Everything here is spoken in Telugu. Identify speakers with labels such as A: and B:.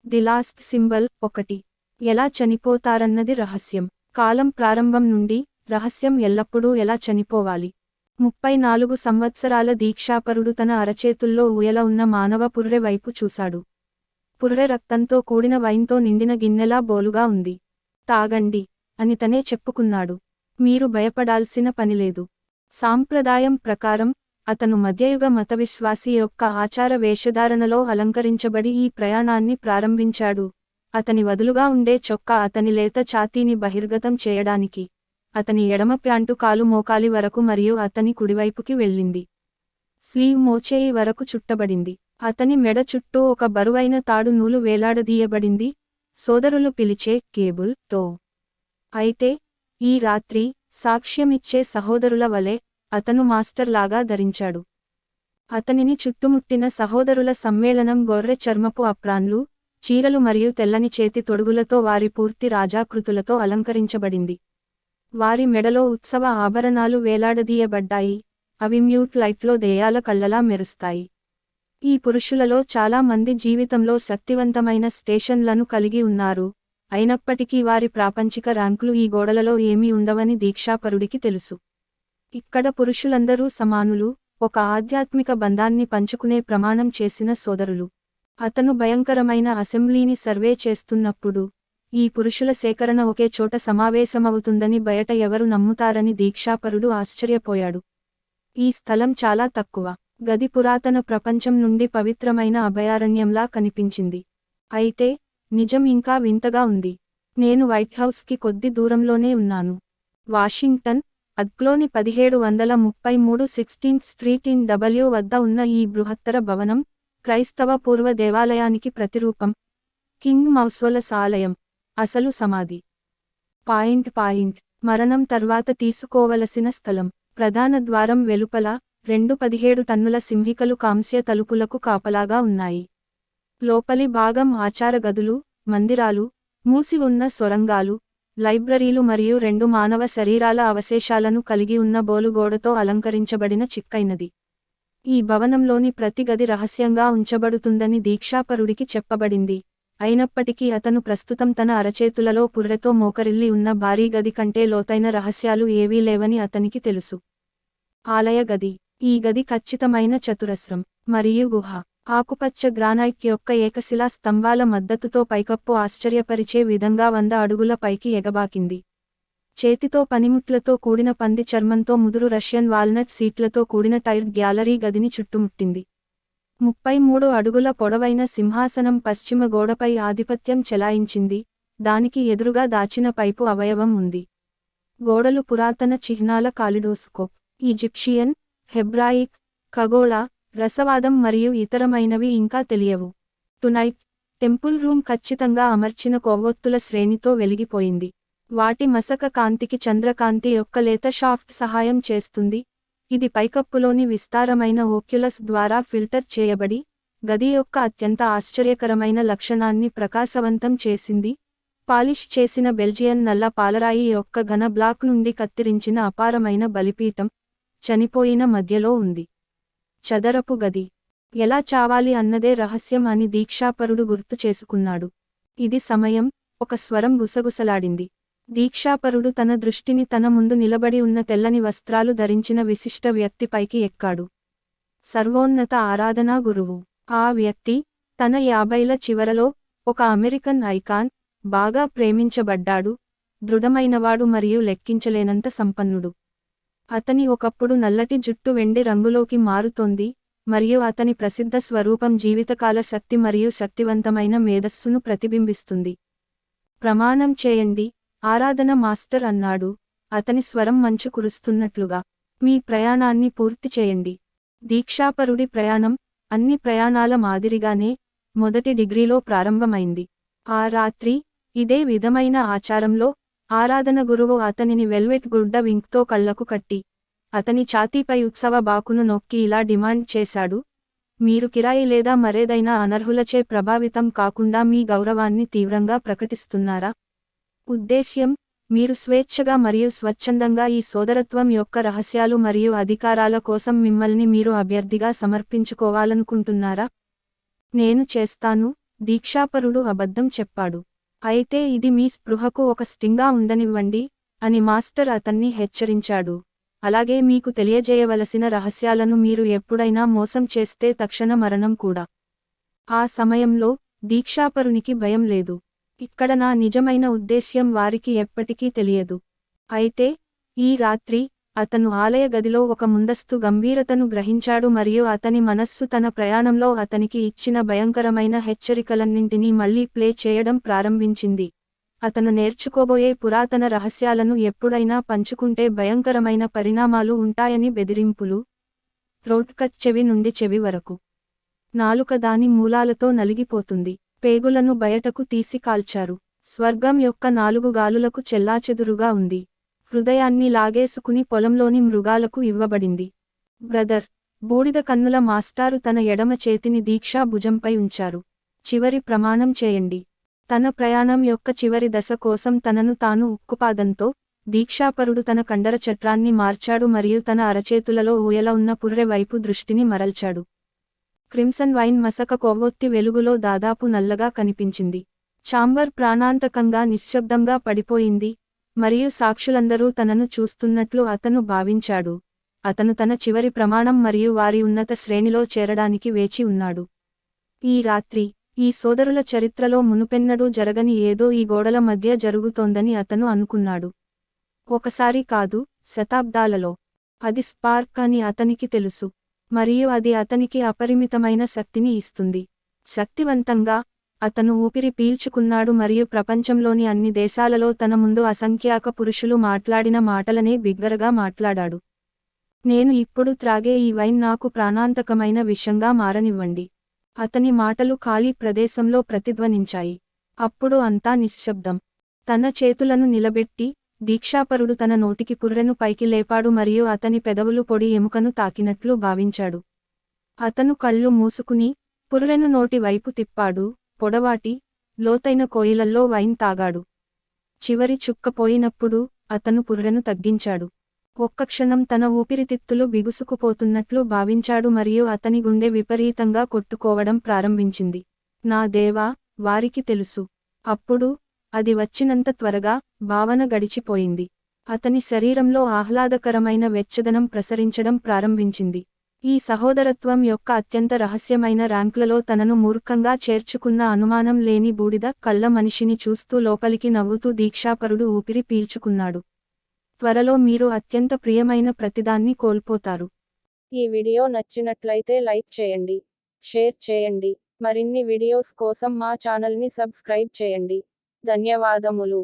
A: ది లాస్ట్ సింబల్ 1 ఎలా చనిపోతారన్నది రహస్యం. కాలం ప్రారంభం నుండి రహస్యం ఎల్లప్పుడూ ఎలా చనిపోవాలి. 34 సంవత్సరాల దీక్షాపరుడు తన అరచేతుల్లో ఊయల ఉన్న మానవ పుర్రె వైపు చూశాడు. పుర్రె రక్తంతో కూడిన వైన్తో నిండిన గిన్నెలా బోలుగా ఉంది. తాగండి అని తనే చెప్పుకున్నాడు. మీరు భయపడాల్సిన పనిలేదు. సాంప్రదాయం ప్రకారం అతను మధ్యయుగ మతవిశ్వాసి యొక్క ఆచార వేషధారణలో అలంకరించబడి ఈ ప్రయాణాన్ని ప్రారంభించాడు. అతని వదులుగా ఉండే చొక్కా అతని లేత ఛాతీని బహిర్గతం చేయడానికి, అతని ఎడమ ప్యాంటు కాలు మోకాలి వరకు మరియు అతని కుడివైపుకి వెళ్ళింది. స్లీవ్ మోచేయి వరకు చుట్టబడింది. అతని మెడ చుట్టూ ఒక బరువైన తాడు నూలు వేలాడదీయబడింది, సోదరులు పిలిచే కేబుల్ టో. అయితే ఈ రాత్రి సాక్ష్యమిచ్చే సహోదరుల వలె అతను మాస్టర్ లాగా ధరించాడు. అతనిని చుట్టుముట్టిన సహోదరుల సమ్మేళనం గొర్రె చర్మపు అప్రాన్లు, చీరలు మరియు తెల్లని చేతి తొడుగులతో వారి పూర్తి రాజాకృతులతో అలంకరించబడింది. వారి మెడలో ఉత్సవ ఆభరణాలు వేలాడదీయబడ్డాయి, అవి మ్యూట్ లైట్లో దెయ్యాల కళ్ళలా మెరుస్తాయి. ఈ పురుషులలో చాలా మంది జీవితంలో శక్తివంతమైన స్టేషన్లను కలిగి ఉన్నారు, అయినప్పటికీ వారి ప్రాపంచిక ర్యాంకులు ఈ గోడలలో ఏమీ ఉండవని దీక్షాపరుడికి తెలుసు. ఇక్కడ పురుషులందరూ సమానులు, ఒక ఆధ్యాత్మిక బంధాన్ని పంచుకునే ప్రమాణం చేసిన సోదరులు. అతను భయంకరమైన అసెంబ్లీని సర్వే చేస్తున్నప్పుడు ఈ పురుషుల సేకరణ ఒకే చోట సమావేశమవుతుందని బయట ఎవరు నమ్ముతారని దీక్షాపరుడు ఆశ్చర్యపోయాడు. ఈ స్థలం చాలా తక్కువ గది పురాతన ప్రపంచం నుండి పవిత్రమైన అభయారణ్యంలా కనిపించింది. అయితే నిజం ఇంకా వింతగా ఉంది. నేను వైట్హౌస్కి కొద్ది దూరంలోనే ఉన్నాను. వాషింగ్టన్ అద్క్లోని 1733 16th స్ట్రీట్ ఇన్ డబ్ల్యూ వద్ద ఉన్న ఈ బృహత్తర భవనం క్రైస్తవ పూర్వ దేవాలయానికి ప్రతిరూపం. కింగ్ మౌసోలస్ ఆలయం, అసలు సమాధి. మరణం తర్వాత తీసుకోవలసిన స్థలం. ప్రధాన ద్వారం వెలుపల 2 17 టన్నుల సింహికలు కాంస్య తలుపులకు కాపలాగా ఉన్నాయి. లోపలి భాగం ఆచార గదులు, మందిరాలు, మూసి ఉన్న సొరంగాలు, లైబ్రరీలు మరియు 2 మానవ శరీరాల అవశేషాలను కలిగి ఉన్న బోలుగోడతో అలంకరించబడిన చిక్కైనది. ఈ భవనంలోని ప్రతి గది రహస్యంగా ఉంచబడుతుందని దీక్షాపరుడికి చెప్పబడింది, అయినప్పటికీ అతను ప్రస్తుతం తన అరచేతులలో పుర్రెతో మోకరిల్లి ఉన్న భారీ గది కంటే లోతైన రహస్యాలు ఏవీ లేవని అతనికి తెలుసు. ఆలయ గది. ఈ గది ఖచ్చితమైన చతురస్రం మరియు గుహ. ఆకుపచ్చ గ్రానైట్ యొక్క ఏకశిలా స్తంభాల మద్దతుతో పైకప్పు ఆశ్చర్యపరిచే విధంగా 100 అడుగుల పైకి ఎగబాకింది. చేతితో పనిముట్లతో కూడిన పంది చర్మంతో ముదురు రష్యన్ వాల్నట్ సీట్లతో కూడిన టైర్డ్ గ్యాలరీ గదిని చుట్టుముట్టింది. 33 అడుగుల పొడవైన సింహాసనం పశ్చిమ గోడపై ఆధిపత్యం చెలాయించింది, దానికి ఎదురుగా దాచిన పైపు అవయవం ఉంది. గోడలు పురాతన చిహ్నాల కాలిడోస్కోప్. ఈజిప్షియన్, హెబ్రాయిక్, ఖగోళ, రసవాదం మరియు ఇతరమైనవి ఇంకా తెలియవు. టునైట్ టెంపుల్ రూమ్ ఖచ్చితంగా అమర్చిన కొవ్వొత్తుల శ్రేణితో వెలిగిపోయింది. వాటి మసక కాంతికి చంద్రకాంతి యొక్క లేత షాఫ్ట్ సహాయం చేస్తుంది. ఇది పైకప్పులోని విస్తారమైన ఓక్యులస్ ద్వారా ఫిల్టర్ చేయబడి గది యొక్క అత్యంత ఆశ్చర్యకరమైన లక్షణాన్ని ప్రకాశవంతం చేసింది. పాలిష్ చేసిన బెల్జియన్ నల్ల పాలరాయి యొక్క ఘన బ్లాక్ నుండి కత్తిరించిన అపారమైన బలిపీఠం చనిపోయిన మధ్యలో ఉంది. చదరపు గది. ఎలా చావాలి అన్నదే రహస్యం అని దీక్షాపరుడు గుర్తు చేసుకున్నాడు. ఇది సమయం. ఒక స్వరం గుసగుసలాడింది. దీక్షాపరుడు తన దృష్టిని తన ముందు నిలబడి ఉన్న తెల్లని వస్త్రాలు ధరించిన విశిష్ట వ్యక్తిపైకి ఎక్కాడు. సర్వోన్నత ఆరాధనా గురువు. ఆ వ్యక్తి తన 50ల చివరలో ఒక అమెరికన్ ఐకాన్, బాగా ప్రేమించబడ్డాడు, దృఢమైనవాడు మరియు లెక్కించలేనంత సంపన్నుడు. అతని ఒకప్పుడు నల్లటి జుట్టు వెండి రంగులోకి మారుతోంది, మరియు అతని ప్రసిద్ధ స్వరూపం జీవితకాల శక్తి మరియు శక్తివంతమైన మేధస్సును ప్రతిబింబిస్తుంది. ప్రమాణం చేయండి, ఆరాధన మాస్టర్ అన్నాడు, అతని స్వరం మంచు కురుస్తున్నట్లుగా. మీ ప్రయాణాన్ని పూర్తి చేయండి. దీక్షాపరుడి ప్రయాణం అన్ని ప్రయాణాల మాదిరిగానే మొదటి డిగ్రీలో ప్రారంభమైంది. ఆ రాత్రి ఇదే విధమైన ఆచారంలో ఆరాధన గురువు అతనిని వెల్వెట్ గుడ్డ వింక్తో కళ్లకు కట్టి అతని ఛాతీపై ఉత్సవ బాకును నొక్కి ఇలా డిమాండ్ చేశాడు, మీరు కిరాయి లేదా మరేదైనా అనర్హులచే ప్రభావితం కాకుండా మీ గౌరవాన్ని తీవ్రంగా ప్రకటిస్తున్నారా? ఉద్దేశ్యం, మీరు స్వేచ్ఛగా మరియు స్వచ్ఛందంగా ఈ సోదరత్వం యొక్క రహస్యాలు మరియు అధికారాల కోసం మిమ్మల్ని మీరు అభ్యర్థిగా సమర్పించుకోవాలనుకుంటున్నారా? నేను చేస్తాను, దీక్షాపరుడు అబద్ధం చెప్పాడు. అయితే ఇది మీ స్పృహకు ఒక స్టింగా ఉండనివ్వండి అని మాస్టర్ అతన్ని హెచ్చరించాడు. అలాగే మీకు తెలియజేయవలసిన రహస్యాలను మీరు ఎప్పుడైనా మోసం చేస్తే తక్షణ మరణం కూడా. ఆ సమయంలో దీక్షాపరునికి భయం లేదు. ఇక్కడ నా నిజమైన ఉద్దేశ్యం వారికి ఎప్పటికీ తెలియదు. అయితే ఈ రాత్రి అతను ఆలయ గదిలో ఒక ముందస్తు గంభీరతను గ్రహించాడు మరియు అతని మనస్సు తన ప్రయాణంలో అతనికి ఇచ్చిన భయంకరమైన హెచ్చరికలన్నింటినీ మళ్లీ ప్లే చేయడం ప్రారంభించింది. అతను నేర్చుకోబోయే పురాతన రహస్యాలను ఎప్పుడైనా పంచుకుంటే భయంకరమైన పరిణామాలు ఉంటాయని బెదిరింపులు. థ్రోట్ కట్ చెవి నుండి చెవి వరకు. నాలుక దాని మూలాలతో నలిగిపోతుంది. పేగులను బయటకు తీసి కాల్చారు. స్వర్గం యొక్క 4 గాలులకు చెల్లాచెదురుగా ఉంది. హృదయాన్ని లాగేసుకుని పొలంలోని మృగాలకు ఇవ్వబడింది. బ్రదర్, బూడిద కన్నుల మాస్టారు తన ఎడమ చేతిని దీక్షా భుజంపై ఉంచారు. చివరి ప్రమాణం చేయండి. తన ప్రయాణం యొక్క చివరి దశ కోసం తనను తాను ఉక్కుపాదంతో దీక్షాపరుడు తన కండర చట్రాన్ని మార్చాడు మరియు తన అరచేతులలో ఊయల ఉన్న పుర్రె వైపు దృష్టిని మరల్చాడు. క్రిమ్సన్ వైన్ మసక కొవ్వొత్తి వెలుగులో దాదాపు నల్లగా కనిపించింది. ఛాంబర్ ప్రాణాంతకంగా నిశ్శబ్దంగా పడిపోయింది మరియు సాక్షులందరూ తనను చూస్తున్నట్లు అతను భావించాడు. అతను తన చివరి ప్రమాణం మరియు వారి ఉన్నత శ్రేణిలో చేరడానికి వేచి ఉన్నాడు. ఈ రాత్రి ఈ సోదరుల చరిత్రలో మునుపెన్నడూ జరగని ఏదో ఈ గోడల మధ్య జరుగుతోందని అతను అనుకున్నాడు. ఒకసారి కాదు, శతాబ్దాలలో. అది స్పార్క్ అని అతనికి తెలుసు. మరియు అది అతనికి అపరిమితమైన శక్తిని ఇస్తుంది. శక్తివంతంగా అతను ఊపిరి పీల్చుకున్నాడు మరియు ప్రపంచంలోని అన్ని దేశాలలో తన ముందు అసంఖ్యాక పురుషులు మాట్లాడిన మాటలనే బిగ్గరగా మాట్లాడాడు. నేను ఇప్పుడు త్రాగే ఈ వైన్ నాకు ప్రాణాంతకమైన విషంగా మారనివ్వండి. అతని మాటలు ఖాళీ ప్రదేశంలో ప్రతిధ్వనించాయి. అప్పుడు అంతా నిశ్శబ్దం. తన చేతులను నిలబెట్టి దీక్షాపరుడు తన నోటికి పుర్రెను పైకి లేపాడు మరియు అతని పెదవులు పొడి ఎముకను తాకినట్లు భావించాడు. అతను కళ్ళు మూసుకుని పుర్రెను నోటి వైపు తిప్పాడు. పొడవాటి, లోతైన కోయిలల్లో వైన్ తాగాడు. చివరి చుక్క పోయినప్పుడు అతను పుర్రెను తగ్గించాడు. ఒక్క క్షణం తన ఊపిరితిత్తులు బిగుసుకుపోతున్నట్లు భావించాడు మరియు అతని గుండె విపరీతంగా కొట్టుకోవడం ప్రారంభించింది. నా దేవా, వారికి తెలుసు. అప్పుడు అది వచ్చినంత త్వరగా భావన గడిచిపోయింది. అతని శరీరంలో ఆహ్లాదకరమైన వెచ్చదనం ప్రసరించడం ప్రారంభించింది. ఈ సహోదరత్వం యొక్క అత్యంత రహస్యమైన ర్యాంకులలో తనను మూర్ఖంగా చేర్చుకున్న అనుమానం లేని బూడిద కళ్ళ మనిషిని చూస్తూ లోపలికి నవ్వుతూ దీక్షాపరుడు ఊపిరి పీల్చుకున్నాడు. త్వరలో మీరు అత్యంత ప్రియమైన ప్రతిదాన్ని కోల్పోతారు. ఈ వీడియో నచ్చినట్లయితే లైక్ చేయండి, షేర్ చేయండి. మరిన్ని వీడియోస్ కోసం మా ఛానల్ని సబ్స్క్రైబ్ చేయండి. ధన్యవాదములు.